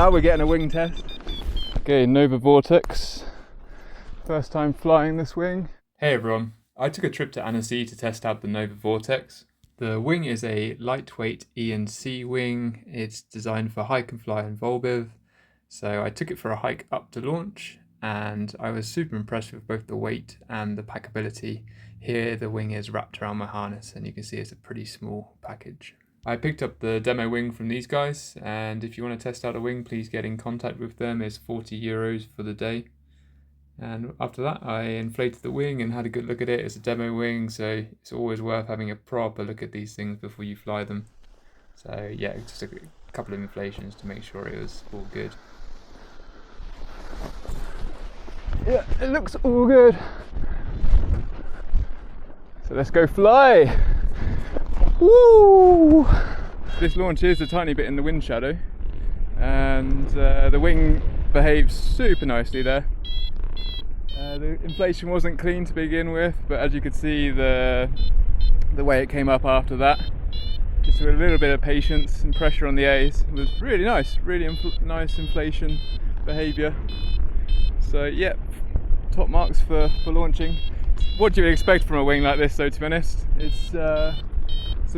now we're getting a wing test. Okay, NOVA Vortex. First time flying this wing. Hey everyone, I took a trip to Annecy to test out the NOVA Vortex. The wing is a lightweight E&C wing. It's designed for hike and fly and Volbiv. So I took it for a hike up to launch and I was super impressed with both the weight and the packability. Here the wing is wrapped around my harness and you can see it's a pretty small package. I picked up the demo wing from these guys, and if you want to test out a wing, please get in contact with them. It's €40 for the day. And after that, I inflated the wing and had a good look at it. It's a demo wing, so it's always worth having a proper look at these things before you fly them. So yeah, just a couple of inflations to make sure it was all good. Yeah, it looks all good. So let's go fly. Woo! This launch is a tiny bit in the wind shadow, and the wing behaves super nicely there. The inflation wasn't clean to begin with, but as you could see, the way it came up after that, just with a little bit of patience and pressure on the A's, was really nice. Really nice inflation behaviour. So yeah, top marks for launching. What do you expect from a wing like this, though? To be honest, it's a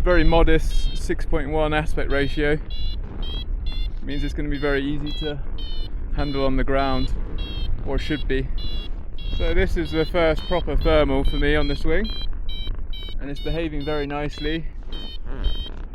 very modest 6.1 aspect ratio. It means it's going to be very easy to handle on the ground, or should be. So this is the first proper thermal for me on this wing, and it's behaving very nicely.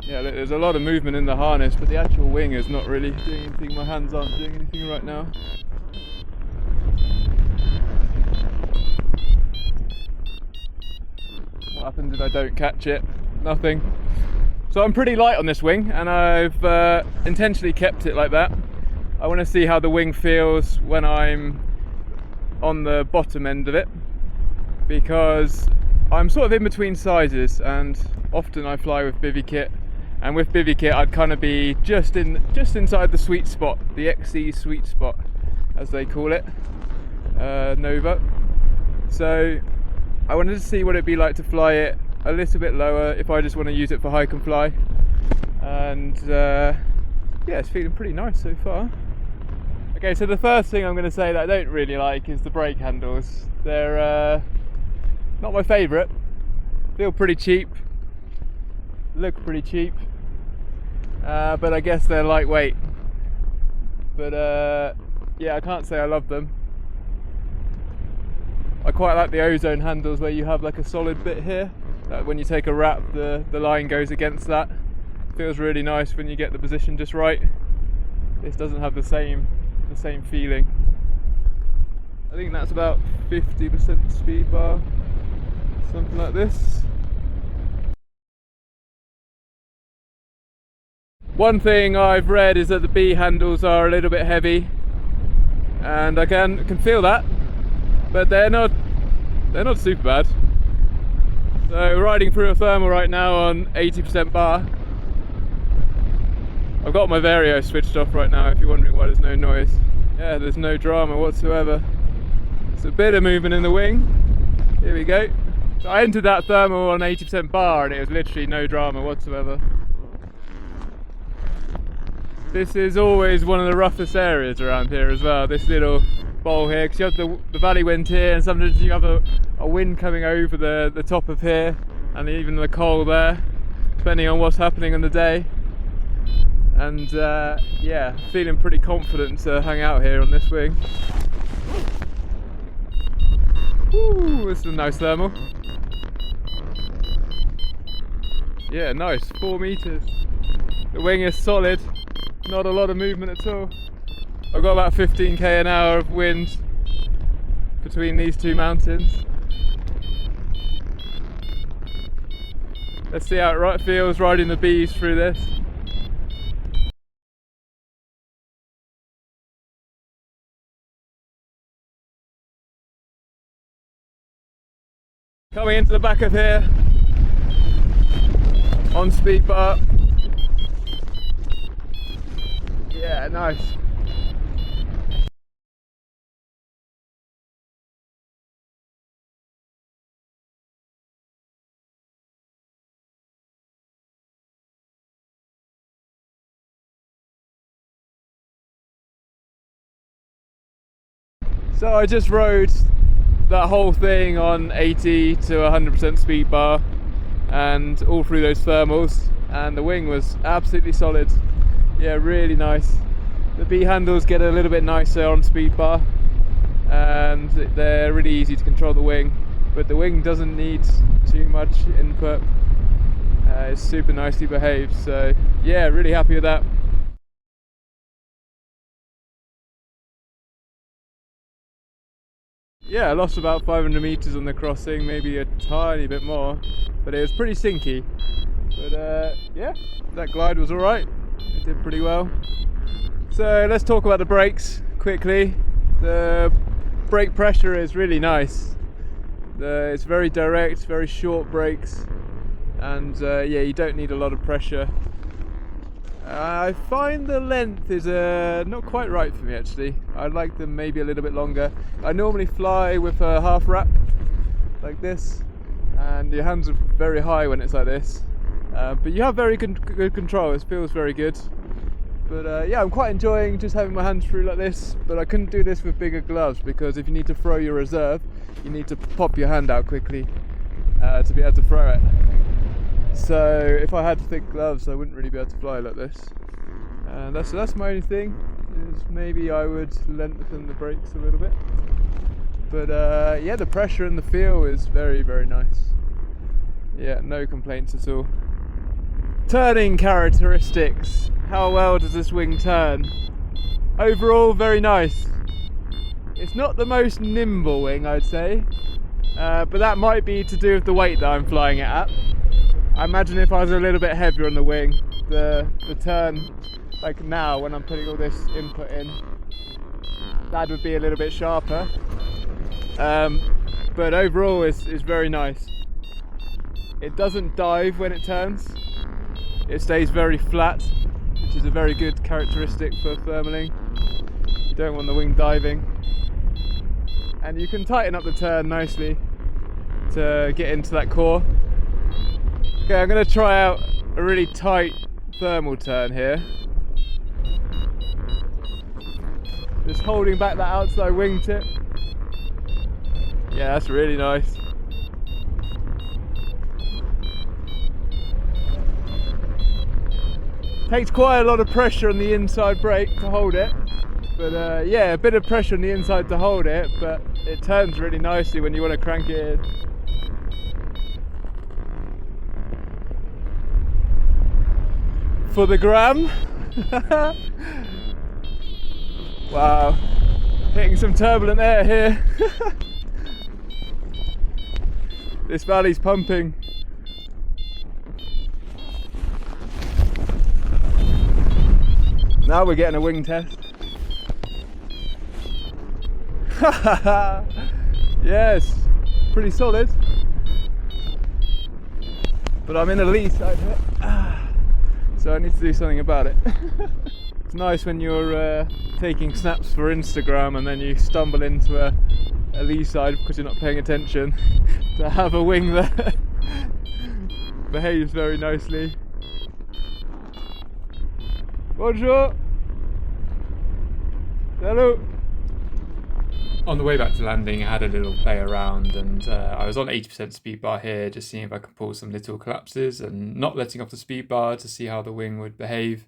Yeah, look, there's a lot of movement in the harness, but the actual wing is not really doing anything. My hands aren't doing anything right now. What happens if I don't catch it? Nothing. So I'm pretty light on this wing, and I've intentionally kept it like that. I want to see how the wing feels when I'm on the bottom end of it, because I'm sort of in between sizes, and often I fly with bivy kit, and with bivy kit I'd kind of be just inside the sweet spot, the XC sweet spot as they call it, NOVA. So I wanted to see what it'd be like to fly it a little bit lower if I just want to use it for hike and fly, and yeah, it's feeling pretty nice so far. Okay, so the first thing I'm going to say that I don't really like is the brake handles. They're not my favourite. Feel pretty cheap, look pretty cheap, but I guess they're lightweight. But yeah, I can't say I love them. I quite like the ozone handles where you have like a solid bit here. When you take a wrap, the line goes against that. Feels really nice when you get the position just right. This doesn't have the same feeling. I think that's about 50% speed bar, something like this. One thing I've read is that the B handles are a little bit heavy, and I can feel that, but they're not super bad. So riding through a thermal right now on 80% bar. I've got my Vario switched off right now if you're wondering why there's no noise. Yeah, there's no drama whatsoever. It's a bit of movement in the wing. Here we go. So I entered that thermal on 80% bar and it was literally no drama whatsoever. This is always one of the roughest areas around here as well, this little bowl here, because you have the valley wind here, and sometimes you have a wind coming over the top of here, and even the coal there, depending on what's happening on the day. And yeah, feeling pretty confident to hang out here on this wing. Woo, this is a nice thermal. Yeah, nice, 4 meters. The wing is solid, not a lot of movement at all. I've got about 15k an hour of wind between these two mountains. Let's see how it feels riding the bees through this. Coming into the back of here on speed bar. Yeah, nice. So I just rode that whole thing on 80 to 100% speed bar and all through those thermals, and the wing was absolutely solid. Yeah, really nice. The B handles get a little bit nicer on speed bar and they're really easy to control the wing, but the wing doesn't need too much input. It's super nicely behaved, so yeah, really happy with that. Yeah, I lost about 500 meters on the crossing, maybe a tiny bit more, but it was pretty sinky. But yeah, that glide was alright. It did pretty well. So let's talk about the brakes quickly. The brake pressure is really nice. It's very direct, very short brakes, and yeah, you don't need a lot of pressure. I find the length is not quite right for me actually. I'd like them maybe a little bit longer. I normally fly with a half wrap like this, and your hands are very high when it's like this. But you have very good control, it feels very good. But yeah, I'm quite enjoying just having my hands through like this, but I couldn't do this with bigger gloves because if you need to throw your reserve, you need to pop your hand out quickly to be able to throw it. So if I had thick gloves, I wouldn't really be able to fly like this. And that's my only thing, is maybe I would lengthen the brakes a little bit. But yeah, the pressure and the feel is very, very nice. Yeah, no complaints at all. Turning characteristics. How well does this wing turn? Overall, very nice. It's not the most nimble wing, I'd say, but that might be to do with the weight that I'm flying it at. I imagine if I was a little bit heavier on the wing, the turn, like now when I'm putting all this input in, that would be a little bit sharper. But overall, it's very nice. It doesn't dive when it turns. It stays very flat, which is a very good characteristic for thermaling. You don't want the wing diving. And you can tighten up the turn nicely to get into that core. Okay, I'm going to try out a really tight thermal turn here. Just holding back that outside wingtip. Yeah, that's really nice. Takes quite a lot of pressure on the inside brake to hold it, but yeah, a bit of pressure on the inside to hold it, but it turns really nicely when you want to crank it in. For the gram. Wow, hitting some turbulent air here. This valley's pumping. Now we're getting a wing test. Yes, pretty solid. But I'm in a lee side of it, so I need to do something about it. It's nice when you're taking snaps for Instagram and then you stumble into a lee side because you're not paying attention, to have a wing that behaves very nicely. Bonjour. Hello. On the way back to landing, I had a little play around, and I was on 80% speed bar here, just seeing if I could pull some little collapses and not letting off the speed bar to see how the wing would behave.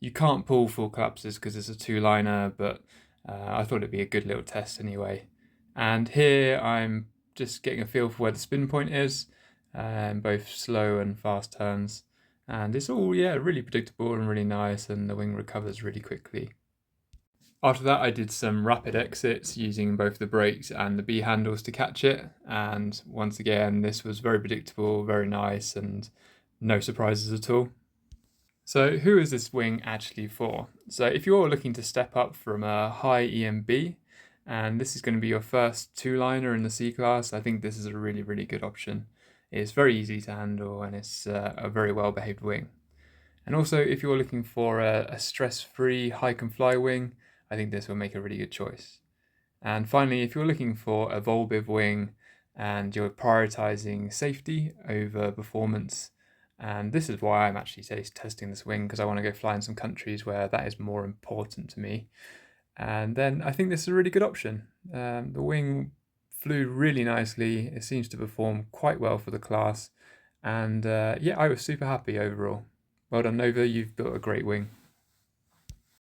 You can't pull full collapses because it's a two-liner, but I thought it'd be a good little test anyway. And here I'm just getting a feel for where the spin point is, both slow and fast turns. And it's all, yeah, really predictable and really nice, and the wing recovers really quickly. After that, I did some rapid exits using both the brakes and the B handles to catch it. And once again, this was very predictable, very nice, and no surprises at all. So who is this wing actually for? So if you're looking to step up from a high EMB, and this is going to be your first two-liner in the C-Class, I think this is a really, really good option. It's very easy to handle, and it's a very well-behaved wing. And also, if you're looking for a stress-free hike and fly wing, I think this will make a really good choice. And finally, if you're looking for a Volbiv wing and you're prioritizing safety over performance, and this is why I'm actually testing this wing, because I want to go fly in some countries where that is more important to me, And then I think this is a really good option. The wing flew really nicely. It seems to perform quite well for the class. And yeah, I was super happy overall. Well done, Nova, you've built a great wing.